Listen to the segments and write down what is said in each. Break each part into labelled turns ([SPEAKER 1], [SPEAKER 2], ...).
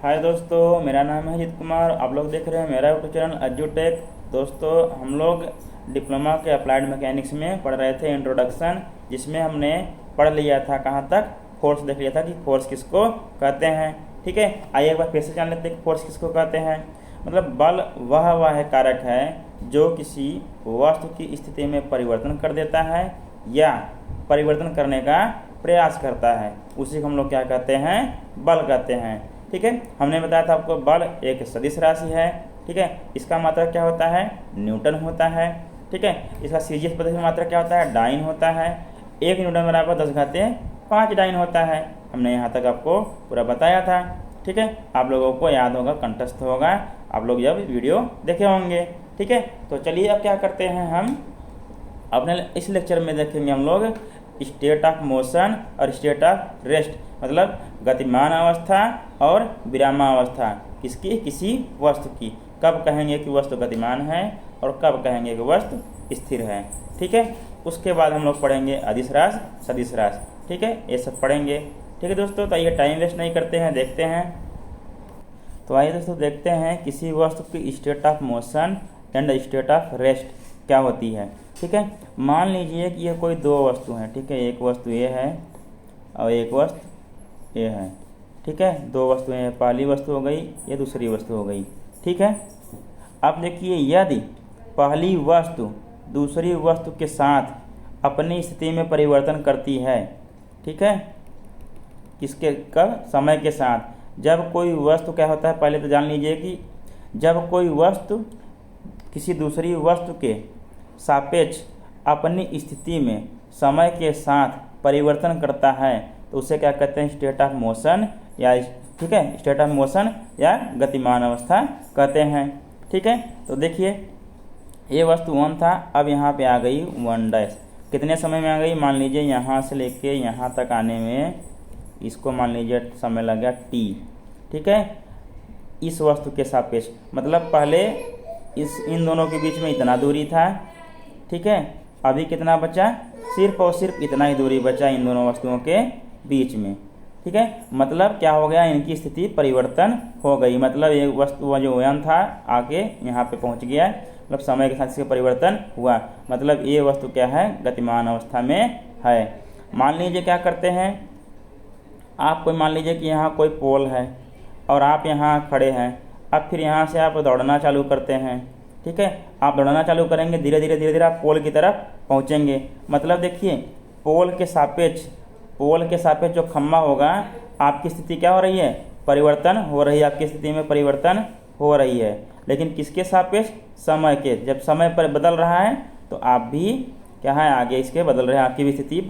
[SPEAKER 1] हाय दोस्तों, मेरा नाम है अजीत कुमार। आप लोग देख रहे हैं मेरा यूट्यूब चैनल एजुटेक। दोस्तों, हम लोग डिप्लोमा के अप्लाइड मैकेनिक्स में पढ़ रहे थे इंट्रोडक्शन, जिसमें हमने पढ़ लिया था कहाँ तक, फोर्स देख लिया था कि फोर्स किसको कहते हैं। ठीक है, आइए एक बार फिर से जान लेते हैं कि फोर्स किसको कहते हैं। मतलब बल वह कारक है जो किसी वस्तु की स्थिति में परिवर्तन कर देता है या परिवर्तन करने का प्रयास करता है, उसी को हम लोग क्या कहते हैं, बल कहते हैं। ठीक है, हमने बताया था आपको बल एक सदिश राशि है। ठीक है, इसका मात्रक क्या होता है, न्यूटन होता है। ठीक है, इसका सीजीएस पद्धति में मात्रक क्या होता है, डाइन होता है। 1 न्यूटन बराबर 10⁻5 डाइन होता है। हमने यहाँ तक आपको पूरा बताया था। ठीक है, आप लोगों को याद होगा, कंठस्थ होगा, आप लोग जब वीडियो देखे होंगे। ठीक है, तो चलिए अब क्या करते हैं, हम अपने इस लेक्चर में देखेंगे हम लोग स्टेट ऑफ मोशन और स्टेट ऑफ रेस्ट, मतलब गतिमान अवस्था और विरामावस्था किसकी, किसी वस्तु की। कब कहेंगे कि वस्तु गतिमान है और कब कहेंगे कि वस्तु स्थिर है। ठीक है, उसके बाद हम लोग पढ़ेंगे अदिश राशि, सदिश राशि। ठीक है, ये सब पढ़ेंगे। ठीक है दोस्तों, तो आइए टाइम वेस्ट नहीं करते हैं, देखते हैं। तो आइए दोस्तों देखते हैं किसी वस्तु की state of motion and state of rest क्या होती है। ठीक है, मान लीजिए कि ये कोई दो वस्तु हैं। ठीक है, एक वस्तु ये है और एक वस्तु ये है। ठीक है, दो वस्तुएं हैं, पहली वस्तु हो गई, ये दूसरी वस्तु हो गई। ठीक है, अब देखिए यदि पहली वस्तु दूसरी वस्तु के साथ अपनी स्थिति में परिवर्तन करती है, ठीक है, किसके, कब, समय के साथ। जब कोई वस्तु क्या होता है, पहले तो जान लीजिए कि जब कोई वस्तु किसी दूसरी वस्तु के सापेक्ष अपनी स्थिति में समय के साथ परिवर्तन करता है तो उसे क्या कहते हैं, स्टेट ऑफ मोशन या, ठीक है, स्टेट ऑफ मोशन या गतिमान अवस्था कहते हैं। ठीक है, तो देखिए ये वस्तु 1 था, अब यहाँ पे आ गई 1 कितने समय में आ गई, मान लीजिए यहाँ से लेके यहाँ तक आने में इसको मान लीजिए समय लग गया t। ठीक है, इस वस्तु के सापेक्ष, मतलब पहले इन दोनों के बीच में इतना दूरी था। ठीक है, अभी कितना बचा, सिर्फ और सिर्फ इतना ही दूरी बचा इन दोनों वस्तुओं के बीच में। ठीक है, मतलब क्या हो गया, इनकी स्थिति परिवर्तन हो गई। मतलब एक वस्तु जो वयन था आके यहाँ पे पहुँच गया, मतलब समय के साथ इसका परिवर्तन हुआ, मतलब ये वस्तु क्या है, गतिमान अवस्था में है। मान लीजिए क्या करते हैं, आप कोई मान लीजिए कि यहाँ कोई पोल है और आप यहाँ खड़े हैं। अब फिर यहाँ से आप दौड़ना चालू करते हैं। ठीक है, आप दौड़ना चालू करेंगे, धीरे धीरे आप पोल की तरफ पहुँचेंगे। मतलब देखिए पोल के सापेक्ष जो खम्मा होगा, आपकी स्थिति क्या हो रही है, परिवर्तन हो रही है, आपकी स्थिति में परिवर्तन हो रही है। लेकिन किसके सापेक्ष, समय के। जब समय पर बदल रहा है तो आप भी क्या है, आगे इसके बदल रहे हैं, आपकी भी स्थिति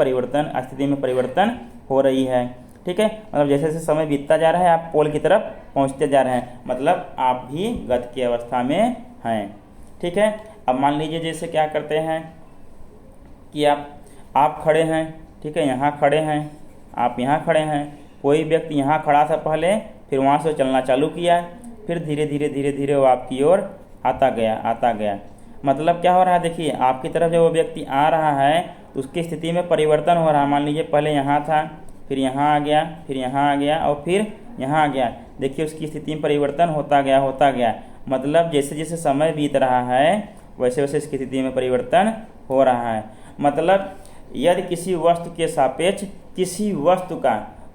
[SPEAKER 1] में परिवर्तन हो रही है। ठीक है, मतलब जैसे जैसे समय बीतता जा रहा है आप पोल की तरफ पहुंचते जा रहे हैं, मतलब आप भी गति की अवस्था में हैं। ठीक है, अब मान लीजिए जैसे क्या करते हैं कि आप खड़े हैं। ठीक है, यहाँ खड़े हैं, आप यहाँ खड़े हैं, कोई व्यक्ति यहाँ खड़ा था पहले, फिर वहाँ से चलना चालू किया, फिर धीरे धीरे वो आपकी ओर आता गया। मतलब क्या हो रहा है, देखिए आपकी तरफ जब वो व्यक्ति आ रहा है उसकी स्थिति में परिवर्तन हो रहा है। मान लीजिए पहले यहाँ था, फिर यहाँ आ गया, फिर यहाँ आ गया और फिर यहाँ आ गया। देखिए उसकी स्थिति में परिवर्तन होता गया। मतलब जैसे जैसे समय बीत रहा है वैसे वैसे इसकी स्थिति में परिवर्तन हो रहा है। मतलब यदि किसी वस्तु के सापेक्ष किसी वस्तु का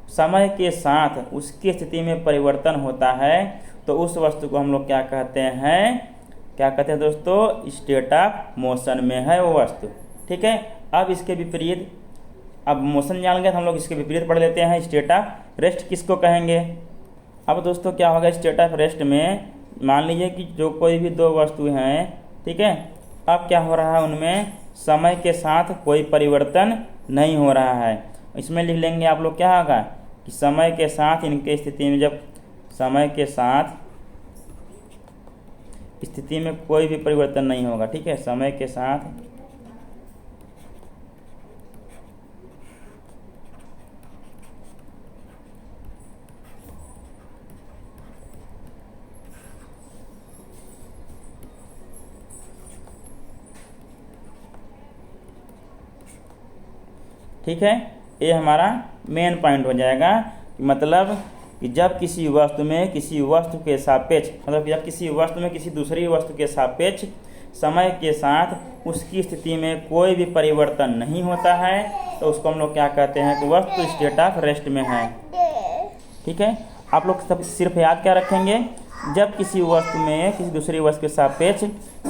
[SPEAKER 1] समय के साथ उसकी स्थिति में परिवर्तन होता है तो उस वस्तु को हम लोग क्या कहते हैं दोस्तों, स्टेट ऑफ मोशन में है वो वस्तु। ठीक है, अब इसके विपरीत, अब मोशन जान गए तो हम लोग इसके विपरीत पढ़ लेते हैं, स्टेट ऑफ रेस्ट किसको कहेंगे। अब दोस्तों क्या होगा, स्टेट ऑफ रेस्ट में मान लीजिए कि जो कोई भी दो वस्तु हैं, ठीक है, अब क्या हो रहा है, उनमें समय के साथ कोई परिवर्तन नहीं हो रहा है। इसमें लिख लेंगे आप लोग, क्या होगा कि समय के साथ इनके स्थिति में, जब समय के साथ स्थिति में कोई भी परिवर्तन नहीं होगा। ठीक है, समय के साथ ठीक है, ये हमारा मेन पॉइंट हो जाएगा। मतलब कि जब किसी वस्तु में किसी वस्तु के सापेक्ष, मतलब जब किसी वस्तु में किसी दूसरी वस्तु के सापेक्ष समय के साथ उसकी स्थिति में कोई भी परिवर्तन नहीं होता है तो उसको हम लोग क्या कहते हैं कि वस्तु स्टेट ऑफ रेस्ट में है। ठीक है, आप लोग सब सिर्फ याद क्या रखेंगे, जब किसी वस्तु में किसी दूसरी वस्तु के सापेक्ष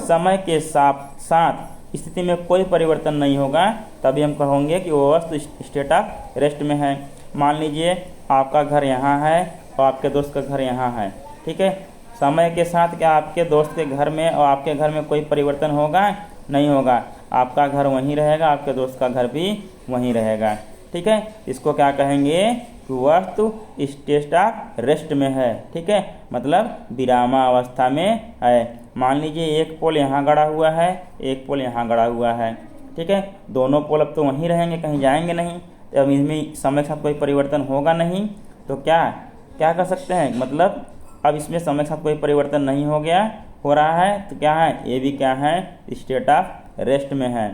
[SPEAKER 1] समय के साथ स्थिति में कोई परिवर्तन नहीं होगा तभी हम कहेंगे कि वो वस्तु स्टेट ऑफ रेस्ट में है। मान लीजिए आपका घर यहाँ है और आपके दोस्त का घर यहाँ है। ठीक है, समय के साथ क्या आपके दोस्त के घर में और आपके घर में कोई परिवर्तन होगा? नहीं होगा। आपका घर वहीं रहेगा, आपके दोस्त का घर भी वहीं रहेगा। ठीक है, इसको क्या कहेंगे कि वस्तु स्टेट ऑफ रेस्ट में है। ठीक है, मतलब विरामावस्था में है। मान लीजिए एक पोल यहाँ गड़ा हुआ है, एक पोल यहाँ गड़ा हुआ है। ठीक है, दोनों पोल अब तो वहीं रहेंगे, कहीं जाएंगे नहीं। तो अब इसमें समय के साथ कोई परिवर्तन होगा नहीं तो क्या कर सकते हैं, मतलब अब इसमें समय के साथ कोई परिवर्तन नहीं हो रहा है तो क्या है, ये भी क्या है, स्टेट ऑफ रेस्ट में है।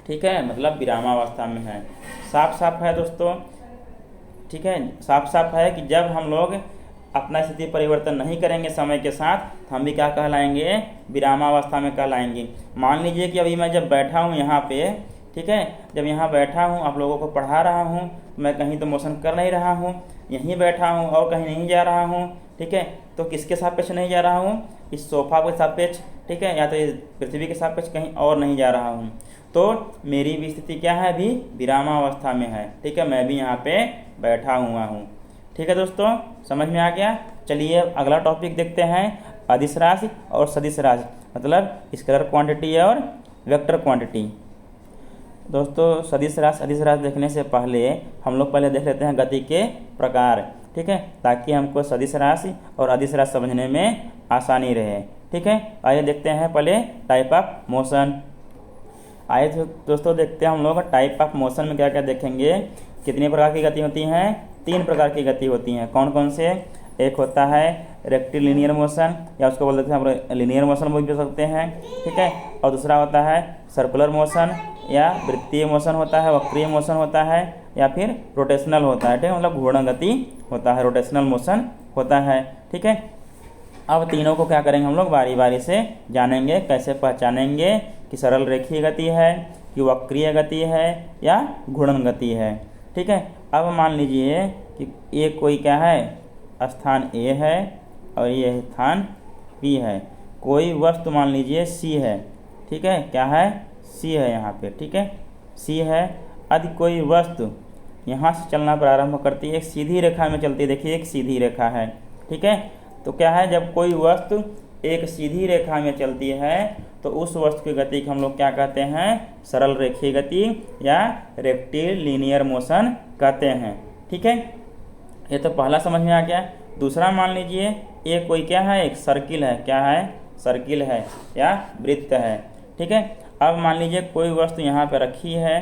[SPEAKER 1] ठीक है, मतलब विरामावस्था में है। साफ साफ है दोस्तों। ठीक है, साफ साफ है कि जब हम लोग अपना स्थिति परिवर्तन नहीं करेंगे समय के साथ हम भी क्या कहलाएंगे, विरामावस्था में कहलाएंगे। मान लीजिए कि अभी मैं जब बैठा हूँ यहाँ पे, ठीक है, जब यहाँ बैठा हूँ आप लोगों को पढ़ा रहा हूँ, मैं कहीं तो मोशन कर नहीं रहा हूँ, यहीं बैठा हूँ और कहीं नहीं जा रहा हूँ। ठीक है, तो किसके सापेक्ष नहीं जा रहा हूँ, इस सोफा के सापेक्ष, ठीक है, या तो इस पृथ्वी के सापेक्ष कहीं और नहीं जा रहा हूँ। तो मेरी भी स्थिति क्या है, अभी विरामावस्था में है। ठीक है, मैं भी यहाँ पे बैठा हुआ हूँ। ठीक है दोस्तों, समझ में आ गया। चलिए अगला टॉपिक देखते हैं, अदिश राशि और सदिश राशि, मतलब स्केलर क्वांटिटी और वेक्टर क्वांटिटी। दोस्तों सदिश राशि अदिश राशि देखने से पहले हम लोग पहले देख लेते हैं गति के प्रकार। ठीक है, ताकि हमको सदिश राशि और अदिश राशि समझने में आसानी रहे। ठीक है, आइए देखते हैं पहले टाइप ऑफ मोशन। आइए दोस्तों देखते हैं हम लोग टाइप ऑफ मोशन में क्या क्या देखेंगे। कितने प्रकार की गति होती हैं? 3 प्रकार की गति होती हैं। कौन कौन से? एक होता है रेक्टिलिनियर मोशन, या उसको बोल देते हैं हम लिनियर मोशन बोल सकते हैं। ठीक है, और दूसरा होता है सर्कुलर मोशन, या वृत्तीय मोशन होता है, वक्रीय मोशन होता है, या फिर रोटेशनल होता है। ठीक है, मतलब घूर्णन गति होता है, रोटेशनल मोशन होता है। ठीक है, अब तीनों को क्या करेंगे हम लोग बारी बारी से जानेंगे। कैसे पहचानेंगे कि सरल रेखीय गति है, कि वक्रीय गति है, या घूर्णन गति है। ठीक है, अब मान लीजिए कि ये कोई क्या है, स्थान A है और ये स्थान B है। कोई वस्तु मान लीजिए C है। ठीक है, क्या है, C है यहाँ पे। ठीक है, C है। यदि कोई वस्तु यहाँ से चलना प्रारंभ करती है, एक सीधी रेखा में चलती है, देखिए एक सीधी रेखा है। ठीक है, तो क्या है, जब कोई वस्तु एक सीधी रेखा में चलती है तो उस वस्तु की गति को हम लोग क्या कहते हैं, सरल रेखीय गति या रेक्टिलिनियर मोशन कहते हैं। ठीक है, ये तो पहला समझ में आ गया। दूसरा मान लीजिए ये कोई क्या है, एक सर्किल है। क्या है, सर्किल है या वृत्त है। ठीक है, अब मान लीजिए कोई वस्तु यहाँ पे रखी है।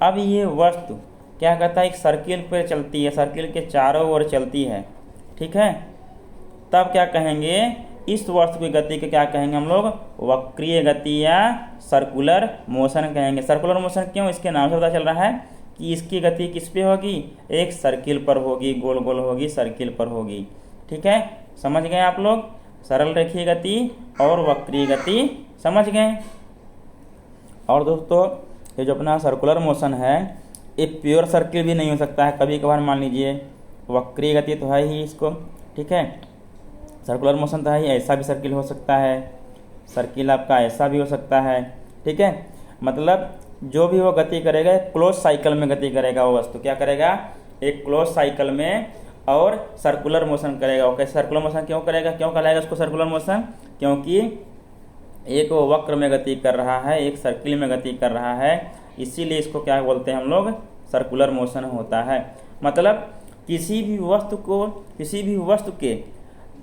[SPEAKER 1] अब ये वस्तु क्या कहता है, एक सर्किल पे चलती है, सर्किल के चारों ओर चलती है। ठीक है, तब क्या कहेंगे, इस वस्तु की गति को क्या कहेंगे हम लोग, वक्रीय गति या सर्कुलर मोशन कहेंगे। सर्कुलर मोशन क्यों, इसके नाम से पता चल रहा है कि इसकी गति किस पे होगी, एक सर्किल पर होगी, गोल गोल होगी, सर्किल पर होगी। ठीक है, समझ गए आप लोग, सरल रेखीय गति और वक्रीय गति समझ गए। और दोस्तों ये जो अपना सर्कुलर मोशन है ये प्योर सर्किल भी नहीं हो सकता है। कभी कभार मान लीजिए वक्रीय गति तो है ही इसको, ठीक है, सर्कुलर मोशन तो है ही, ऐसा भी सर्किल हो सकता है, सर्किल आपका ऐसा भी हो सकता है। ठीक है, मतलब जो भी वो गति करेगा एक क्लोज साइकिल में गति करेगा। वो वस्तु क्या करेगा, एक क्लोज साइकिल में और सर्कुलर मोशन करेगा। ओके, सर्कुलर मोशन क्यों करेगा, क्यों कहलाएगा उसको सर्कुलर मोशन, क्योंकि एक वो वक्र में गति कर रहा है, एक सर्किल में गति कर रहा है, इसीलिए इसको क्या बोलते हैं हम लोग, सर्कुलर मोशन होता है। मतलब किसी भी वस्तु के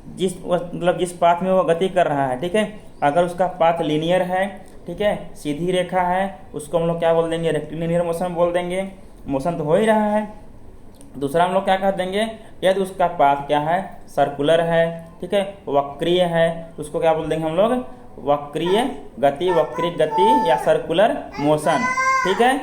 [SPEAKER 1] जिस पाथ में वो गति कर रहा है, ठीक है, अगर उसका पाथ लीनियर है, ठीक है, सीधी रेखा है, उसको हम लोग क्या बोल देंगे, रेक्टिलिनियर मोशन बोल देंगे। मोशन तो हो ही रहा है। दूसरा हम लोग क्या कह देंगे, यदि उसका पाथ क्या है, सर्कुलर है, ठीक है, वक्रीय है, उसको क्या बोल देंगे हम लोग, वक्रीय गति, वक्रिक गति या सर्कुलर मोशन। ठीक है,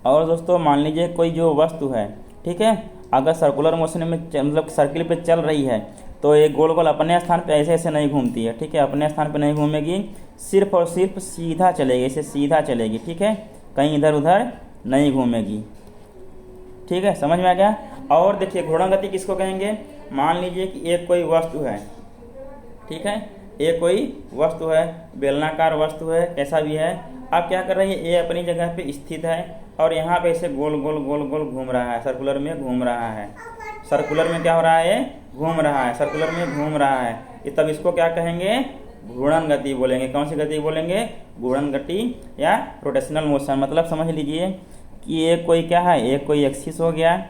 [SPEAKER 1] और दोस्तों मान लीजिए कोई जो वस्तु है, ठीक है, अगर सर्कुलर मोशन में मतलब सर्किल पे चल रही है तो ये गोल गोल अपने स्थान पे ऐसे ऐसे नहीं घूमती है, ठीक है, अपने स्थान पे नहीं घूमेगी, सिर्फ और सिर्फ सीधा चलेगी, इसे सीधा चलेगी, ठीक है, कहीं इधर उधर नहीं घूमेगी, ठीक है, समझ में आ गया। और देखिए घूर्णन गति किसको कहेंगे, मान लीजिए कि एक कोई वस्तु है, ठीक है, एक कोई वस्तु है, बेलनाकार वस्तु है, कैसा भी है, अब क्या कर रही है, ये अपनी जगह पे स्थित है और यहाँ पे इसे गोल गोल गोल गोल घूम रहा है, सर्कुलर में घूम रहा है, सर्कुलर में क्या हो रहा है, घूम रहा है, सर्कुलर में घूम रहा है, तब इसको क्या कहेंगे, घूर्णन गति बोलेंगे। कौन सी गति बोलेंगे, घूर्णन गति या रोटेशनल मोशन। मतलब समझ लीजिए कि ये कोई क्या है, एक कोई एक्सिस हो गया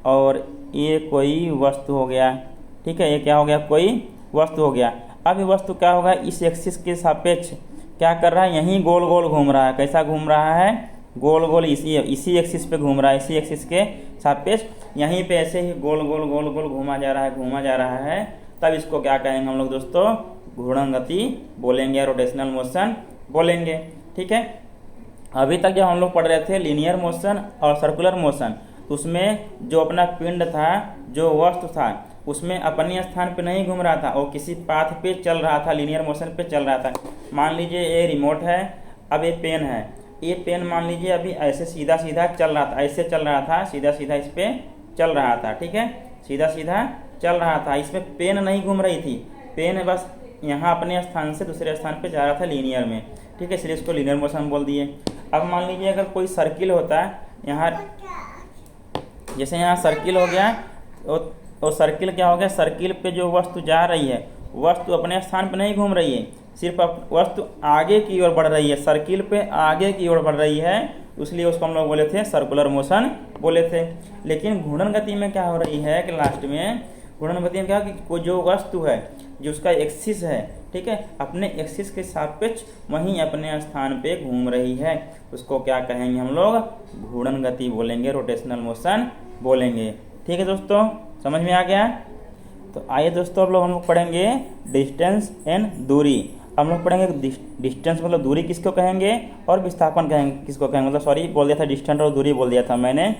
[SPEAKER 1] और ये कोई वस्तु हो गया, ठीक है, ये क्या हो गया, कोई वस्तु हो गया। अब ये वस्तु क्या होगा, इस एक्सिस के सापेक्ष क्या कर रहा है, यहीं गोल गोल घूम रहा है, कैसा घूम रहा है, गोल गोल इसी एक्सिस पे घूम रहा है, इसी एक्सिस के सापेक्ष यहीं पे ऐसे ही गोल गोल गोल गोल घूमा जा रहा है, घूमा जा रहा है, तब इसको क्या कहेंगे हम लोग दोस्तों, घूर्णन गति बोलेंगे, रोटेशनल मोशन बोलेंगे, ठीक है। अभी तक जब हम लोग पढ़ रहे थे लीनियर मोशन और सर्कुलर मोशन, उसमें जो अपना पिंड था, जो वस्तु था, उसमें अपने स्थान पे नहीं घूम रहा था, वो किसी पाथ पे चल रहा था, लीनियर मोशन पे चल रहा था। मान लीजिए ये रिमोट है, अब ये पेन है, ये पेन मान लीजिए अभी ऐसे सीधा सीधा चल रहा था, ऐसे चल रहा था, सीधा सीधा इस पे चल रहा था, ठीक है, सीधा सीधा चल रहा था, इसमें पेन नहीं घूम रही थी, पेन बस यहाँ अपने स्थान से दूसरे स्थान पे जा रहा था लीनियर में, ठीक है, इसलिए इसको लीनियर मोशन बोल दिए। अब मान लीजिए अगर कोई सर्किल होता है, यहाँ जैसे यहाँ सर्किल हो गया, और सर्किल क्या हो गया, सर्किल पे जो वस्तु जा रही है, वस्तु अपने स्थान पे नहीं घूम रही है, सिर्फ वस्तु आगे की ओर बढ़ रही है, सर्किल पे आगे की ओर बढ़ रही है, इसलिए उसको हम लोग बोले थे सर्कुलर मोशन बोले थे। लेकिन घूर्णन गति में क्या हो रही है कि लास्ट में घूर्णन गति में क्या कि कोई जो वस्तु है, जो उसका एक्सिस है, ठीक है, अपने एक्सिस के सापेक्ष वहीं अपने स्थान पे घूम रही है, उसको क्या कहेंगे हम लोग, घूर्णन गति बोलेंगे, रोटेशनल मोशन बोलेंगे, ठीक है दोस्तों, समझ में आ गया। तो आइए दोस्तों अब हम लोग पढ़ेंगे डिस्टेंस एंड दूरी। हम लोग पढ़ेंगे डिस्टेंस मतलब दूरी किसको कहेंगे, और विस्थापन कहेंगे किसको कहेंगे, मतलब सॉरी बोल दिया था डिस्टेंस और दूरी बोल दिया था मैंने,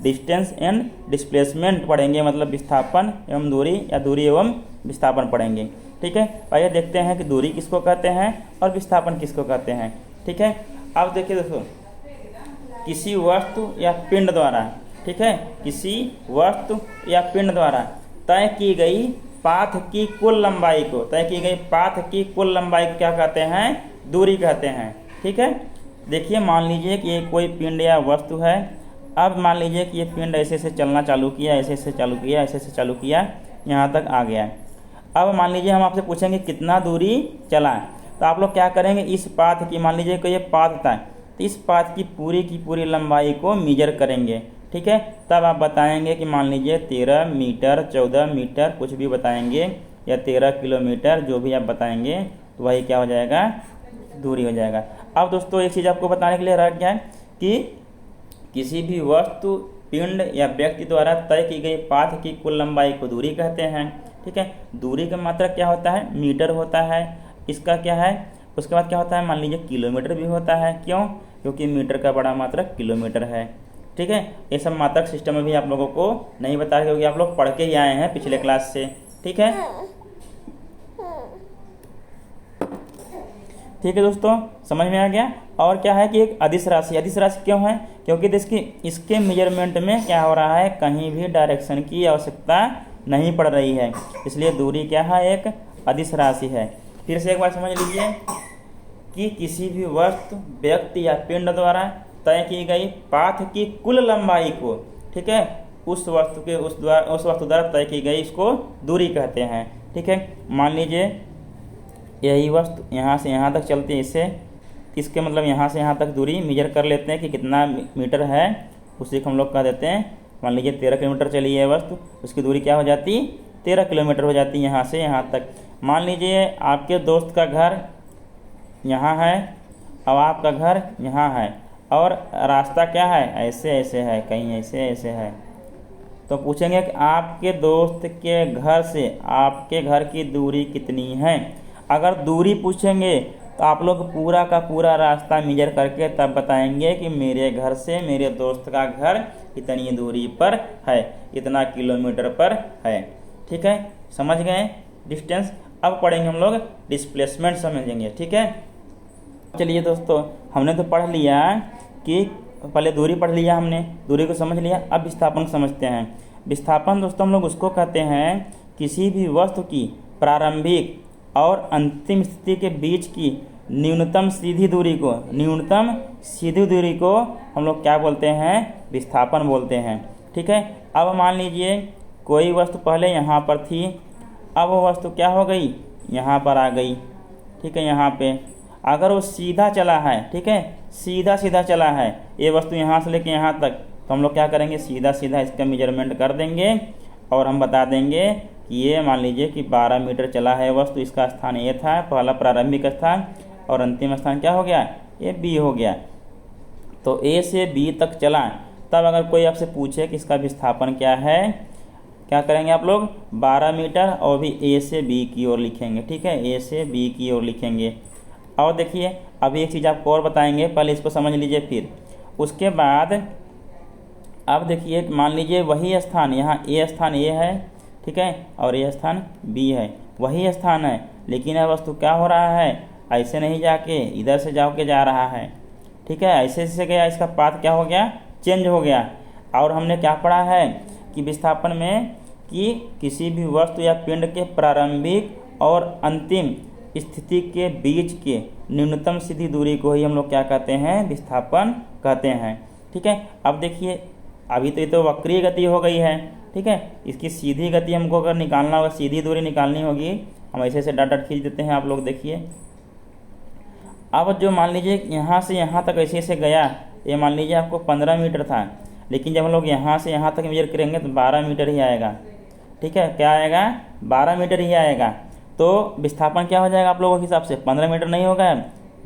[SPEAKER 1] डिस्टेंस एंड डिस्प्लेसमेंट पढ़ेंगे, मतलब विस्थापन एवं दूरी या दूरी एवं विस्थापन पढ़ेंगे, ठीक है। आइए देखते हैं कि दूरी किसको कहते हैं और विस्थापन किसको कहते हैं, ठीक है। अब देखिए दोस्तों, किसी वस्तु या पिंड द्वारा, ठीक है, किसी वस्तु या पिंड द्वारा तय की गई पाथ की कुल लंबाई को, तय की गई पाथ की कुल लंबाई को क्या कहते हैं, दूरी कहते हैं, ठीक है। देखिए मान लीजिए कि ये कोई पिंड या वस्तु है, अब मान लीजिए कि ये पिंड ऐसे ऐसे चलना चालू किया, ऐसे ऐसे चालू किया, ऐसे ऐसे चालू किया, यहाँ तक आ गया। अब मान लीजिए हम आपसे पूछेंगे कितना दूरी चला, तो आप लोग क्या करेंगे, इस पाथ की, मान लीजिए कि ये पाथ था, तो इस पाथ की पूरी लंबाई को मेजर करेंगे, ठीक है। तब आप बताएंगे कि मान लीजिए 13 मीटर, 14 मीटर, कुछ भी बताएंगे, या 13 किलोमीटर, जो भी आप बताएंगे, तो वही क्या हो जाएगा, दूरी हो जाएगा। अब दोस्तों एक चीज़ आपको बताने के लिए रह गया है कि किसी भी वस्तु, पिंड या व्यक्ति द्वारा तय की गई पाथ की कुल लंबाई को दूरी कहते हैं, ठीक है। दूरी का मात्रक क्या होता है, मीटर होता है, इसका क्या है, उसके बाद क्या होता है, मान लीजिए किलोमीटर भी होता है, क्यों, क्योंकि मीटर का बड़ा मात्रक किलोमीटर है, ठीक है। ये सब मात्रक सिस्टम में भी आप लोगों को नहीं बता, क्योंकि आप लोग पढ़ के ही आए हैं पिछले क्लास से, ठीक है। ठीक है दोस्तों, समझ में आ गया। और क्या है कि एक अदिश राशि, अदिश राशि क्यों है, क्योंकि इसके मेजरमेंट में क्या हो रहा है, कहीं भी डायरेक्शन की आवश्यकता नहीं पड़ रही है, इसलिए दूरी क्या है, एक अदिश राशि है। फिर से एक बार समझ लीजिए कि किसी भी वस्तु, व्यक्ति या पिंड द्वारा तय की गई पाथ की कुल लंबाई को, ठीक है, उस वस्तु द्वारा तय की गई, इसको दूरी कहते हैं, ठीक है। मान लीजिए यही वस्तु यहाँ से यहाँ तक चलती है, इसके मतलब यहाँ से यहाँ तक दूरी मेजर कर लेते हैं कि कितना मीटर है, उसी को हम लोग कह देते हैं। मान लीजिए 13 किलोमीटर चली है वस्तु, उसकी दूरी क्या हो जाती, 13 किलोमीटर हो जाती है यहाँ से यहाँ तक। मान लीजिए आपके दोस्त का घर यहाँ है और आपका घर यहाँ है, और रास्ता क्या है, ऐसे ऐसे है, कहीं ऐसे ऐसे है, तो पूछेंगे कि आपके दोस्त के घर से आपके घर की दूरी कितनी है। अगर दूरी पूछेंगे तो आप लोग पूरा का पूरा रास्ता मेजर करके तब बताएंगे कि मेरे घर से मेरे दोस्त का घर इतनी दूरी पर है, इतना किलोमीटर पर है। ठीक है, समझ गए डिस्टेंस। अब पढ़ेंगे हम लोग डिस्प्लेसमेंट समझेंगे। ठीक है, चलिए दोस्तों, हमने तो पढ़ लिया कि पहले दूरी पढ़ लिया, हमने दूरी को समझ लिया। अब विस्थापन समझते हैं। विस्थापन दोस्तों हम लोग उसको कहते हैं किसी भी वस्तु की प्रारंभिक और अंतिम स्थिति के बीच की न्यूनतम सीधी दूरी को, न्यूनतम सीधी दूरी को हम लोग क्या बोलते हैं, विस्थापन बोलते हैं। ठीक है, अब मान लीजिए कोई वस्तु पहले यहाँ पर थी, अब वो वस्तु क्या हो गई, यहाँ पर आ गई। ठीक है, यहाँ पे अगर वो सीधा चला है, ठीक है, सीधा सीधा चला है, ये वस्तु यहाँ से लेके यहाँ तक, तो हम लोग क्या करेंगे, सीधा सीधा इसका मेजरमेंट कर देंगे और हम बता देंगे कि ये मान लीजिए कि 12 मीटर चला है वस्तु, इसका स्थान ए था, पहला प्रारंभिक स्थान, और अंतिम स्थान क्या हो गया, ये बी हो गया। तो ए से बी तक चला। तब अगर कोई आपसे पूछे कि इसका विस्थापन क्या है, क्या करेंगे आप लोग, 12 मीटर और भी ए से बी की ओर लिखेंगे। ठीक है, ए से बी की ओर लिखेंगे। और देखिए अभी एक चीज़ आपको और बताएंगे, पहले इसको समझ लीजिए, फिर उसके बाद अब देखिए मान लीजिए वही स्थान, यहाँ ए स्थान ए है, ठीक है, और ये स्थान बी है, वही स्थान है, लेकिन यह वस्तु क्या हो रहा है, ऐसे नहीं जाके इधर से जाके जा रहा है। ठीक है, ऐसे से गया, इसका पाथ क्या हो गया, चेंज हो गया। और हमने क्या पढ़ा है कि विस्थापन में कि किसी भी वस्तु या पिंड के प्रारंभिक और अंतिम स्थिति के बीच के न्यूनतम सीधी दूरी को ही हम लोग क्या कहते हैं, विस्थापन कहते हैं। ठीक है, अब देखिए अभी तो ये तो वक्रीय गति हो गई है। ठीक है, इसकी सीधी गति हमको अगर निकालना होगा, सीधी दूरी निकालनी होगी, हम ऐसे से डाटा खींच देते हैं। आप लोग देखिए, अब जो मान लीजिए यहाँ से यहाँ तक ऐसे ऐसे गया, ये मान लीजिए आपको 15 मीटर था, लेकिन जब हम लोग यहाँ से यहाँ तक मेजर करेंगे तो 12 मीटर ही आएगा। ठीक है, क्या आएगा, 12 मीटर ही आएगा। तो विस्थापन क्या हो जाएगा आप लोगों के हिसाब से, 15 मीटर नहीं होगा,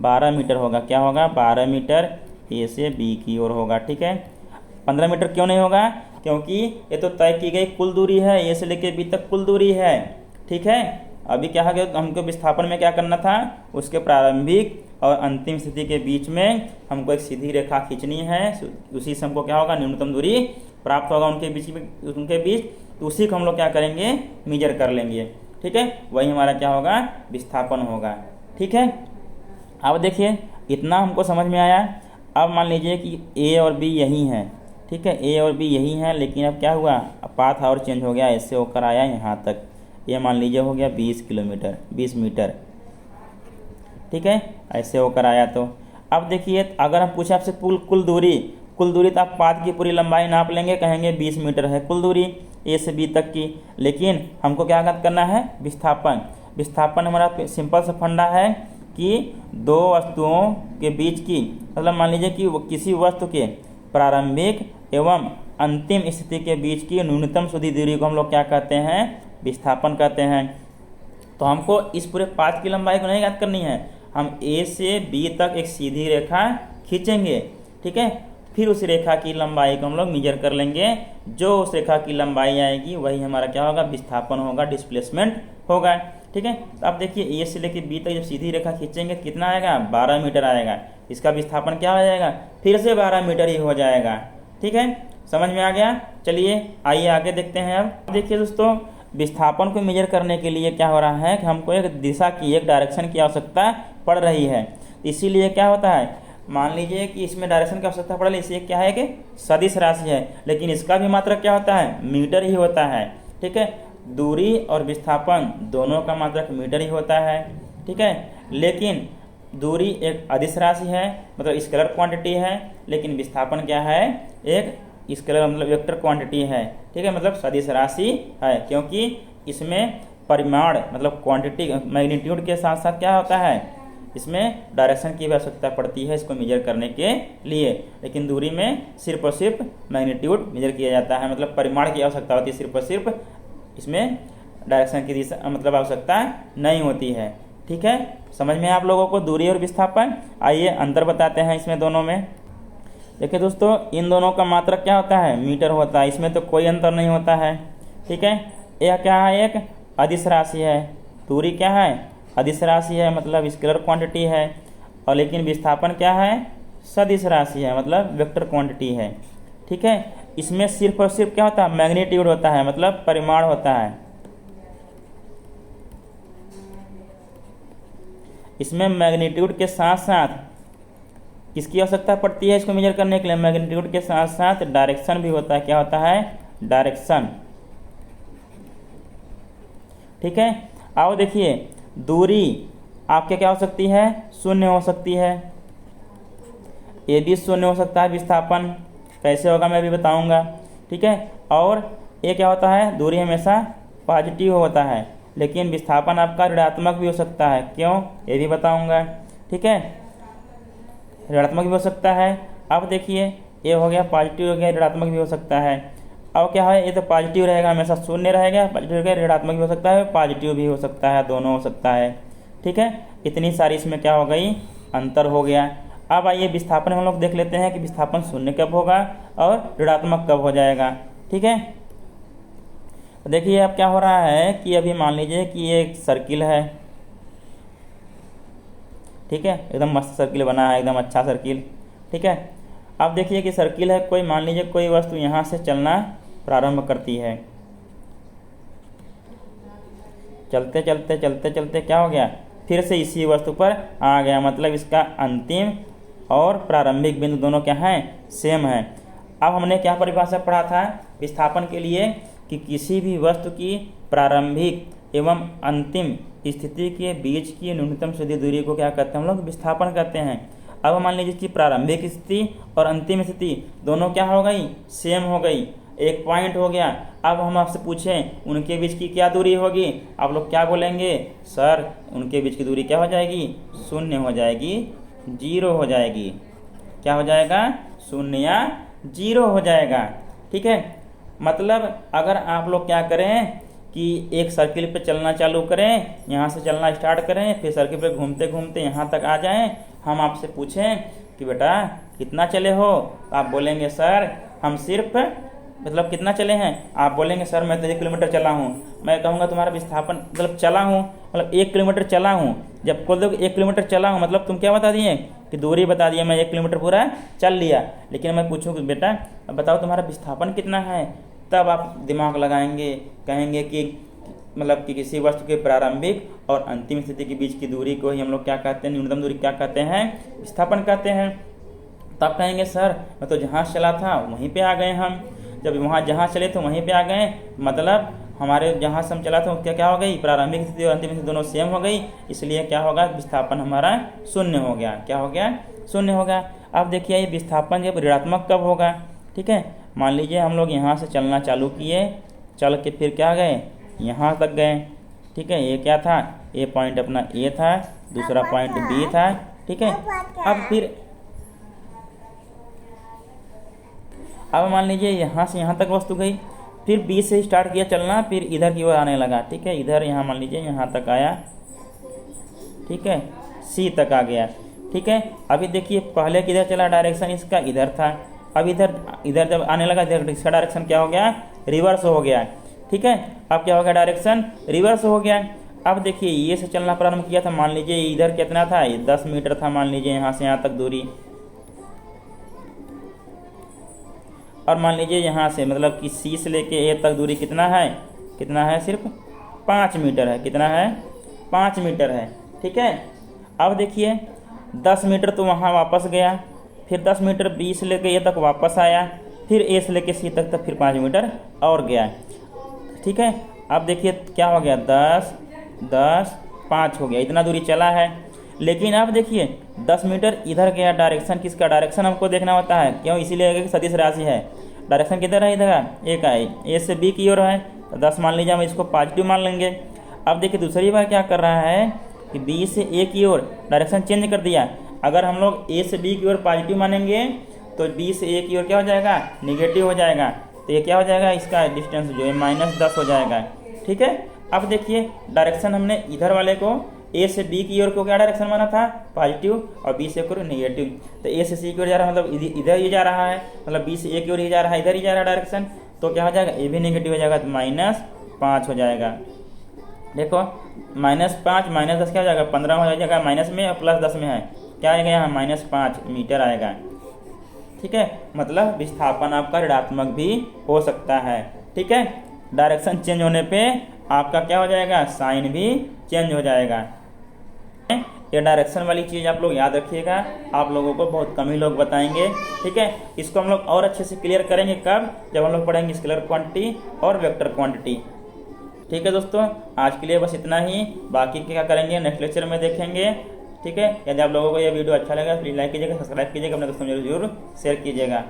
[SPEAKER 1] 12 मीटर होगा। क्या होगा, 12 मीटर ए से बी की ओर होगा। ठीक है, 15 मीटर क्यों नहीं होगा, क्योंकि ये तो तय की गई कुल दूरी है, ए से लेके बी तक कुल दूरी है। ठीक है, अभी क्या है, हमको विस्थापन में क्या करना था, उसके प्रारंभिक और अंतिम स्थिति के बीच में हमको एक सीधी रेखा खींचनी है, उसी से हमको क्या होगा, न्यूनतम दूरी प्राप्त होगा उनके बीच। तो उसी को हम लोग क्या करेंगे, मेजर कर लेंगे। ठीक है, वही हमारा क्या होगा, विस्थापन होगा। ठीक है, अब देखिए इतना हमको समझ में आया। अब मान लीजिए कि ए और बी यही हैं। ठीक है, ए और बी यही हैं, लेकिन अब क्या हुआ, पाथ और चेंज हो गया, ऐसे होकर आया यहाँ तक, ये मान लीजिए हो गया 20 मीटर। ठीक है, ऐसे होकर आया। तो अब देखिए अगर हम पूछे आपसे कुल दूरी तो आप पाथ की पूरी लंबाई नाप लेंगे, कहेंगे 20 मीटर है कुल दूरी ए से बी तक की। लेकिन हमको क्या करना है, विस्थापन हमारा सिंपल सा फंडा है कि दो वस्तुओं के बीच की, मतलब मान लीजिए कि किसी वस्तु के प्रारंभिक एवं अंतिम स्थिति के बीच की न्यूनतम सीधी दूरी को हम लोग क्या कहते हैं, विस्थापन कहते हैं। तो हमको इस पूरे पाथ की लंबाई को नहीं ज्ञात करनी है, हम ए से बी तक एक सीधी रेखा खींचेंगे। ठीक है, फिर उस रेखा की लंबाई को हम लोग मेजर कर लेंगे, जो उस रेखा की लंबाई आएगी वही हमारा क्या होगा, विस्थापन होगा, डिस्प्लेसमेंट होगा। ठीक है, तो अब देखिए ए से लेकर बी तक जब सीधी रेखा खींचेंगे तो कितना आएगा, 12 मीटर आएगा। इसका विस्थापन क्या हो जाएगा, फिर से 12 मीटर ही हो जाएगा। ठीक है, समझ में आ गया। चलिए आइए आगे देखते हैं। अब देखिए दोस्तों, विस्थापन को मेजर करने के लिए क्या हो रहा है कि हमको एक दिशा की, एक डायरेक्शन की आवश्यकता पड़ रही है। इसीलिए क्या होता है, मान लीजिए कि इसमें डायरेक्शन की आवश्यकता पड़ रही है, इसलिए क्या है कि सदिश राशि है, लेकिन इसका भी मात्रक क्या होता है, मीटर ही होता है। ठीक है, दूरी और विस्थापन दोनों का मात्रक मीटर ही होता है। ठीक है, लेकिन दूरी एक अदिश राशि है, मतलब स्केलर क्वांटिटी है, लेकिन विस्थापन क्या है, एक स्केलर मतलब वेक्टर क्वांटिटी है। ठीक है, मतलब सदिश राशि है, क्योंकि इसमें परिमाण मतलब क्वांटिटी मैग्नीट्यूड के साथ साथ क्या होता है, इसमें डायरेक्शन की भी आवश्यकता पड़ती है इसको मेजर करने के लिए। लेकिन दूरी में सिर्फ और सिर्फ मैग्नीट्यूड मेजर किया जाता है, मतलब परिमाण की आवश्यकता होती है सिर्फ और सिर्फ, इसमें डायरेक्शन की दिशा मतलब आवश्यकता नहीं होती है। ठीक है, समझ में आप लोगों को दूरी और विस्थापन। आइए अंतर बताते हैं इसमें दोनों में। देखिए दोस्तों, इन दोनों का मात्रक क्या होता है, मीटर होता है, इसमें तो कोई अंतर नहीं होता है। ठीक है, यह क्या है, एक अदिश राशि है, दूरी क्या है, अदिश राशि है, मतलब स्केलर क्वांटिटी है, और लेकिन विस्थापन क्या है, सदिश राशि है, मतलब वेक्टर क्वांटिटी है। ठीक है, इसमें सिर्फ और सिर्फ क्या होता है, मैग्नीट्यूड होता है, मतलब परिमाण होता है। इसमें मैग्नीट्यूड के साथ साथ किसकी आवश्यकता पड़ती है इसको मेजर करने के लिए, मैग्नीट्यूड के साथ साथ डायरेक्शन भी होता है। क्या होता है, डायरेक्शन। ठीक है, आओ देखिए, दूरी आपके क्या हो सकती है, शून्य हो सकती है, ये भी शून्य हो सकता है विस्थापन। कैसे होगा मैं भी बताऊंगा। ठीक है, और ये क्या होता है, दूरी हमेशा पॉजिटिव होता है, लेकिन विस्थापन आपका ऋणात्मक भी हो सकता है। क्यों, ये भी बताऊंगा। ठीक है, ऋणात्मक भी हो सकता है। अब देखिए, ये हो गया पॉजिटिव, हो गया ऋणात्मक भी हो सकता है। अब क्या है, ये तो पॉजिटिव रहेगा, हमेशा शून्य रहेगा, पॉजिटिव रहेगा, ऋणात्मक भी हो सकता है, पॉजिटिव भी हो सकता है, दोनों हो सकता है। ठीक है, इतनी सारी इसमें क्या हो गई, अंतर हो गया। अब आइए विस्थापन हम लोग देख लेते हैं कि विस्थापन शून्य कब होगा और ऋणात्मक कब हो जाएगा। ठीक है, देखिए अब क्या हो रहा है कि अभी मान लीजिए कि ये एक सर्किल है। ठीक है, एकदम मस्त सर्किल बना है, एकदम अच्छा सर्किल। ठीक है, अब देखिए कि सर्किल है, कोई मान लीजिए कोई वस्तु यहाँ से चलना प्रारंभ करती है। चलते चलते चलते चलते क्या हो गया, फिर से इसी वस्तु पर आ गया, मतलब इसका अंतिम और प्रारंभिक बिंदु दोनों क्या हैं, सेम है। अब हमने क्या परिभाषा पढ़ा था विस्थापन के लिए, कि किसी भी वस्तु की प्रारंभिक एवं अंतिम स्थिति के बीच की न्यूनतम सीधी दूरी को क्या कहते हैं, हम लोग विस्थापन कहते हैं। अब मान लीजिए कि प्रारंभिक स्थिति और अंतिम स्थिति दोनों क्या हो गई, सेम हो गई, एक पॉइंट हो गया। अब हम आपसे पूछें उनके बीच की क्या दूरी होगी, आप लोग क्या बोलेंगे, सर उनके बीच की दूरी क्या हो जाएगी, शून्य हो जाएगी, जीरो हो जाएगी। क्या हो जाएगा, शून्य या जीरो हो जाएगा। ठीक है, मतलब अगर आप लोग क्या करें कि एक सर्किल पे चलना चालू करें, यहाँ से चलना स्टार्ट करें, फिर सर्किल पे घूमते घूमते यहाँ तक आ जाएं, हम आपसे पूछें कि बेटा कितना चले हो, आप बोलेंगे सर हम सिर्फ मतलब कितना चले हैं, आप बोलेंगे सर मैं तो 1 किलोमीटर चला हूँ। मैं कहूँगा तुम्हारा विस्थापन मतलब चला हूँ, मतलब 1 किलोमीटर चला हूँ। जब बोल दो 1 किलोमीटर चला हूँ मतलब तुम क्या बता दिए कि दूरी बता दिए, मैं 1 किलोमीटर पूरा चल लिया। लेकिन मैं पूछूँ कि बेटा अब बताओ तुम्हारा विस्थापन कितना है, तब आप दिमाग लगाएंगे, कहेंगे कि मतलब कि किसी वस्तु के प्रारंभिक और अंतिम स्थिति के बीच की दूरी को ही हम लोग क्या कहते हैं, न्यूनतम दूरी क्या कहते हैं, विस्थापन कहते हैं। तब कहेंगे सर मैं तो जहाँ चला था वहीं पे आ गए हम, जब वहाँ जहाँ चले तो वहीं पे आ गए, मतलब हमारे जहाँ से हम चला था उसका क्या हो गई, प्रारंभिक स्थिति और अंतिम स्थिति दोनों सेम हो गई, इसलिए क्या होगा, विस्थापन हमारा शून्य हो गया। क्या हो गया, शून्य हो गया। अब देखिए ये विस्थापन जब ऋणात्मक कब होगा। ठीक है, मान लीजिए हम लोग यहाँ से चलना चालू किए, चल के फिर क्या गए, यहाँ तक गए। ठीक है, ये क्या था, ये पॉइंट अपना ए था, दूसरा पॉइंट बी था। ठीक है, अब मान लीजिए यहाँ से यहाँ तक वस्तु गई, फिर बी से स्टार्ट किया चलना, फिर इधर की ओर आने लगा। ठीक है, इधर यहाँ मान लीजिए यहाँ तक आया। ठीक है, सी तक आ गया। ठीक है, अभी देखिए पहले किधर चला, डायरेक्शन इसका इधर था, अब इधर जब आने लगा इधर इसका डायरेक्शन क्या हो गया, रिवर्स हो गया। ठीक है, अब क्या हो गया, डायरेक्शन रिवर्स हो गया। अब देखिए ये से चलना प्रारंभ किया था, मान लीजिए इधर कितना था, ये 10 मीटर था, मान लीजिए यहाँ से यहाँ तक दूरी, और मान लीजिए यहाँ से मतलब कि सी से लेके ए तक दूरी कितना है, सिर्फ 5 मीटर है। कितना है, 5 मीटर है। ठीक है, अब देखिए 10 मीटर तो वहाँ वापस गया, फिर 10 मीटर बी से लेके ए तक वापस आया, फिर ए से लेके सी तक फिर 5 मीटर और गया। ठीक है, अब देखिए क्या हो गया, 10 10 5 हो गया, इतना दूरी चला है। लेकिन अब देखिए 10 मीटर इधर गया, डायरेक्शन किसका, डायरेक्शन हमको देखना होता है, क्यों, इसीलिए कि सदिश राशि है, डायरेक्शन किधर है, इधर ए का है, ए से बी की ओर है, तो 10 मान लीजिए, हम इसको पॉजिटिव मान लेंगे। अब देखिए दूसरी बार क्या कर रहा है कि बी से ए की ओर डायरेक्शन चेंज कर दिया। अगर हम लोग ए से बी की ओर पॉजिटिव मानेंगे तो बी से ए की ओर क्या हो जाएगा, निगेटिव हो जाएगा, तो ये क्या हो जाएगा, इसका डिस्टेंस जो है -10 हो जाएगा। ठीक है, अब देखिए डायरेक्शन हमने इधर वाले को ए से बी की ओर को क्या डायरेक्शन माना था, पॉजिटिव, और बी से की ओर निगेटिव, तो ए से सी की ओर जा रहा है, मतलब इधर ही जा रहा है, मतलब बी से ए की ओर ही जा रहा है, इधर ही जा रहा है डायरेक्शन, तो क्या हो जाएगा, ए भी निगेटिव हो जाएगा, तो -5 हो जाएगा। देखो -5 -10 क्या हो जाएगा, 15 हो जाएगा माइनस में और +10 में है, क्या आएगा यहाँ -5 मीटर आएगा। ठीक है, मतलब विस्थापन आपका ऋणात्मक भी हो सकता है। ठीक है, डायरेक्शन चेंज होने पे आपका क्या हो जाएगा, साइन भी चेंज हो जाएगा। ये डायरेक्शन वाली चीज़ आप लोग याद रखिएगा, आप लोगों को बहुत कम ही लोग बताएंगे। ठीक है, इसको हम लोग और अच्छे से क्लियर करेंगे कब, जब हम लोग पढ़ेंगे स्केलर क्वांटिटी और वेक्टर क्वांटिटी। ठीक है दोस्तों, आज के लिए बस इतना ही, बाकी क्या करेंगे नेक्स्ट लेक्चर में देखेंगे। ठीक है, यदि आप लोगों को यह वीडियो अच्छा लगा प्लीज़ लाइक कीजिएगा, सब्सक्राइब कीजिएगा, अपने दोस्तों में जरूर शेयर कीजिएगा।